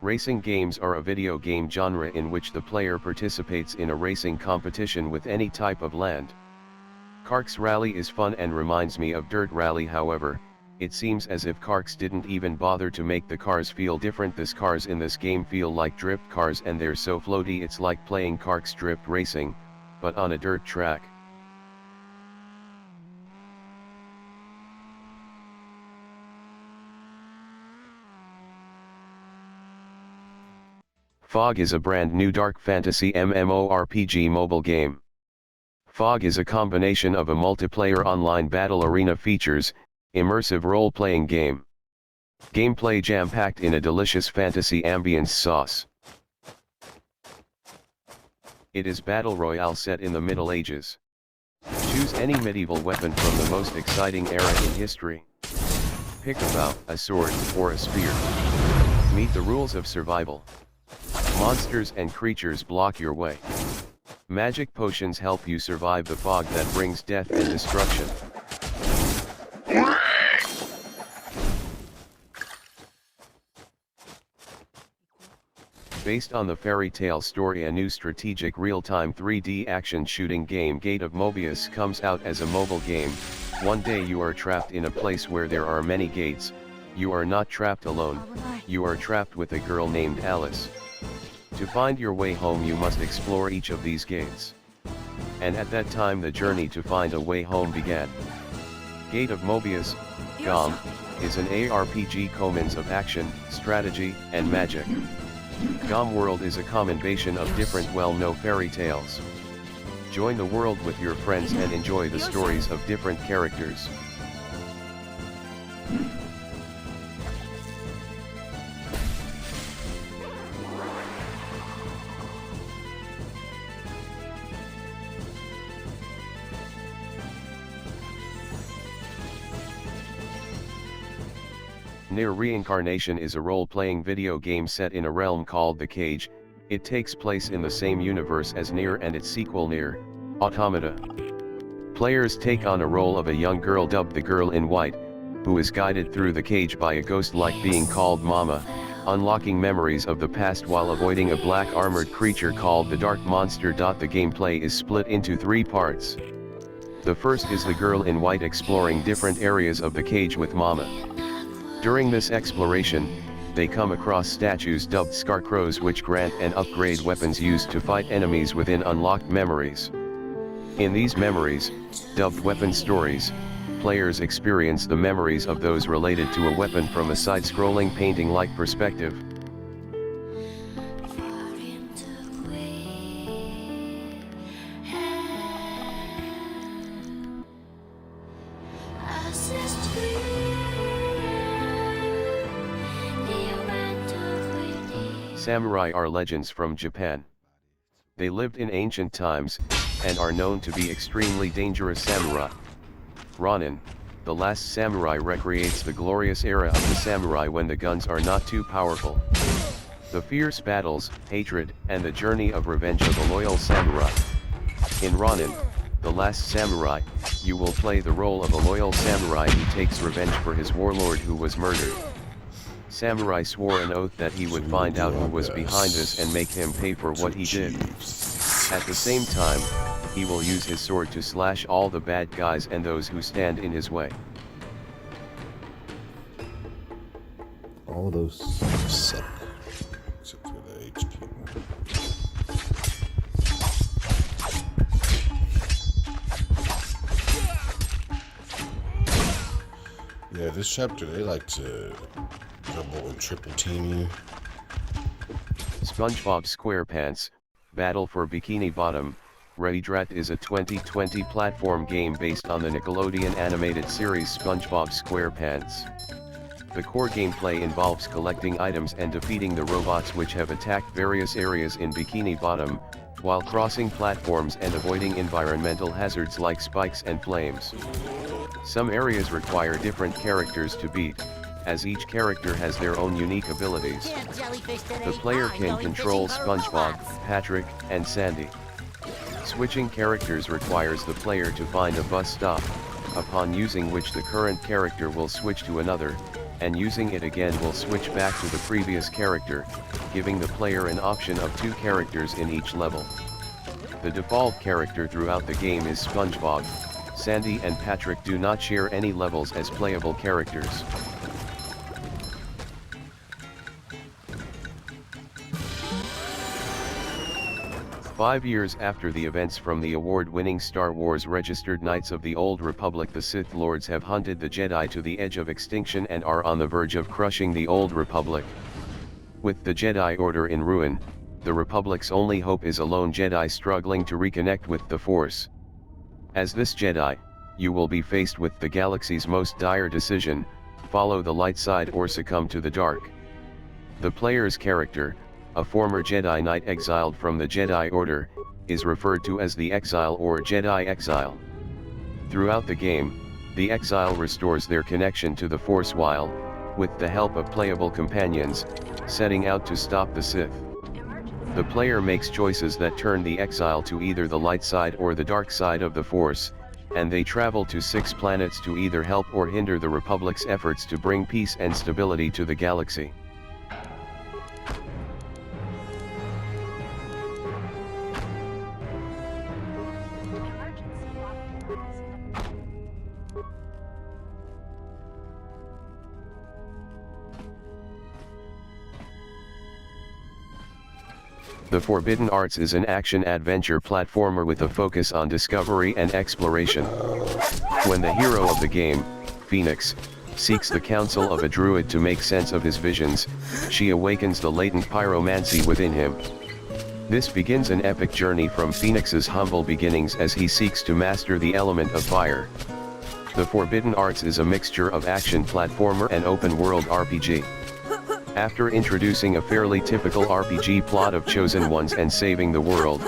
Racing games are a video game genre in which the player participates in a racing competition with any type of land. Karks Rally is fun and reminds me of Dirt Rally. However, it seems as if Karks didn't even bother to make the cars feel different. The cars in this game feel like drift cars and they're so floaty, it's like playing Karks drift racing, but on a dirt track. Fog is a brand new dark fantasy MMORPG mobile game. Fog is a combination of a multiplayer online battle arena features, immersive role-playing game. Gameplay jam-packed in a delicious fantasy ambience sauce. It is battle royale set in the Middle Ages. Choose any medieval weapon from the most exciting era in history. Pick a bow, a sword, or a spear. Meet the rules of survival. Monsters and creatures block your way. Magic potions help you survive the fog that brings death and destruction. Based on the fairy tale story, a new strategic real-time 3D action shooting game Gate of Mobius comes out as a mobile game. One day you are trapped in a place where there are many gates. You are not trapped alone, you are trapped with a girl named Alice. To find your way home you must explore each of these gates. And at that time the journey to find a way home began. Gate of Mobius, GOM, is an ARPG commons of action, strategy, and magic. GOM world is a combination of different well-known fairy tales. Join the world with your friends and enjoy the stories of different characters. Nier Reincarnation is a role-playing video game set in a realm called The Cage. It takes place in the same universe as Nier and its sequel Nier Automata. Players take on a role of a young girl dubbed the Girl in White, who is guided through the cage by a ghost-like being called Mama, unlocking memories of the past while avoiding a black armored creature called the Dark Monster. The gameplay is split into 3 parts. The first is the Girl in White exploring different areas of the cage with Mama. During this exploration, they come across statues dubbed Scarecrows which grant and upgrade weapons used to fight enemies within unlocked memories. In these memories, dubbed weapon stories, players experience the memories of those related to a weapon from a side-scrolling painting-like perspective. Samurai are legends from Japan. They lived in ancient times, and are known to be extremely dangerous samurai. Ronin, the last samurai, recreates the glorious era of the samurai when the guns are not too powerful. The fierce battles, hatred, and the journey of revenge of a loyal samurai. In Ronin, the last samurai, you will play the role of a loyal samurai who takes revenge for his warlord who was murdered. Samurai swore an oath that he would find out who was behind this and make him pay for what he did. At the same time, he will use his sword to slash all the bad guys and those who stand in his way. All those suck. Except for the HP. Yeah, this chapter, they like to double and triple team you. SpongeBob SquarePants, Battle for Bikini Bottom, Rehydrate is a 2020 platform game based on the Nickelodeon animated series SpongeBob SquarePants. The core gameplay involves collecting items and defeating the robots which have attacked various areas in Bikini Bottom, while crossing platforms and avoiding environmental hazards like spikes and flames. Some areas require different characters to beat, as each character has their own unique abilities. The player can control SpongeBob, Patrick, and Sandy. Switching characters requires the player to find a bus stop, upon using which the current character will switch to another, and using it again will switch back to the previous character, giving the player an option of 2 characters in each level. The default character throughout the game is SpongeBob. Sandy and Patrick do not share any levels as playable characters. Five years after the events from the award-winning Star Wars registered Knights of the Old Republic, the Sith Lords have hunted the Jedi to the edge of extinction and are on the verge of crushing the Old Republic. With the Jedi Order in ruin, the Republic's only hope is a lone Jedi struggling to reconnect with the Force. As this Jedi, you will be faced with the galaxy's most dire decision: follow the light side or succumb to the dark. The player's character, a former Jedi Knight exiled from the Jedi Order, is referred to as the Exile or Jedi Exile. Throughout the game, the Exile restores their connection to the Force while, with the help of playable companions, setting out to stop the Sith. The player makes choices that turn the Exile to either the light side or the dark side of the Force, and they travel to 6 planets to either help or hinder the Republic's efforts to bring peace and stability to the galaxy. The Forbidden Arts is an action-adventure platformer with a focus on discovery and exploration. When the hero of the game, Phoenix, seeks the counsel of a druid to make sense of his visions, she awakens the latent pyromancy within him. This begins an epic journey from Phoenix's humble beginnings as he seeks to master the element of fire. The Forbidden Arts is a mixture of action platformer and open-world RPG. After introducing a fairly typical RPG plot of chosen ones and saving the world,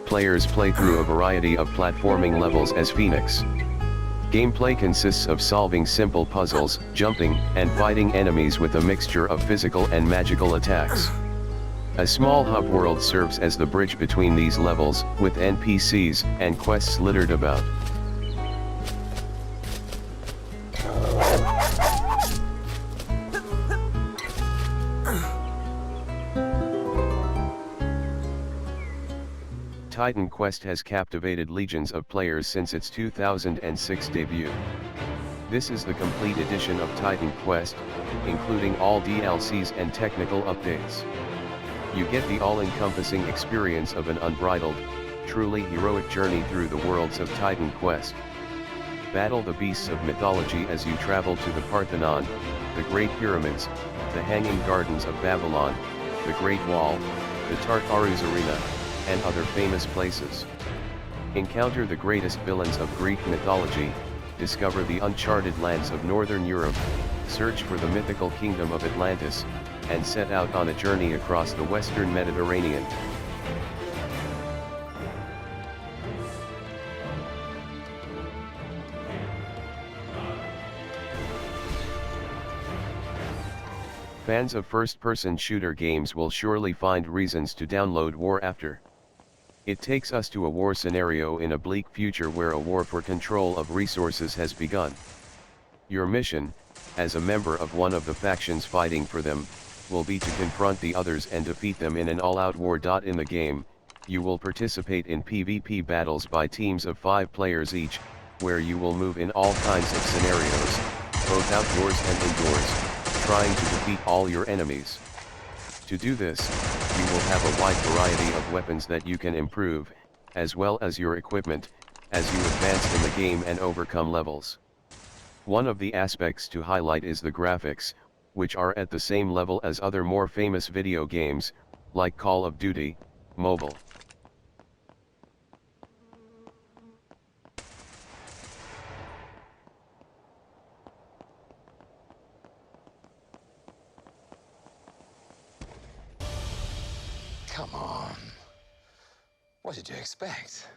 players play through a variety of platforming levels as Phoenix. Gameplay consists of solving simple puzzles, jumping, and fighting enemies with a mixture of physical and magical attacks. A small hub world serves as the bridge between these levels, with NPCs and quests littered about. Titan Quest has captivated legions of players since its 2006 debut. This is the complete edition of Titan Quest, including all DLCs and technical updates. You get the all-encompassing experience of an unbridled, truly heroic journey through the worlds of Titan Quest. Battle the beasts of mythology as you travel to the Parthenon, the Great Pyramids, the Hanging Gardens of Babylon, the Great Wall, the Tartarus Arena, and other famous places. Encounter the greatest villains of Greek mythology, discover the uncharted lands of Northern Europe, search for the mythical kingdom of Atlantis, and set out on a journey across the Western Mediterranean. Fans of first-person shooter games will surely find reasons to download War After. It takes us to a war scenario in a bleak future where a war for control of resources has begun. Your mission, as a member of one of the factions fighting for them, will be to confront the others and defeat them in an all-out war. In the game, you will participate in PvP battles by teams of 5 players each, where you will move in all kinds of scenarios, both outdoors and indoors, trying to defeat all your enemies. To do this, you will have a wide variety of weapons that you can improve, as well as your equipment, as you advance in the game and overcome levels. One of the aspects to highlight is the graphics, which are at the same level as other more famous video games, like Call of Duty Mobile. Come on. What did you expect?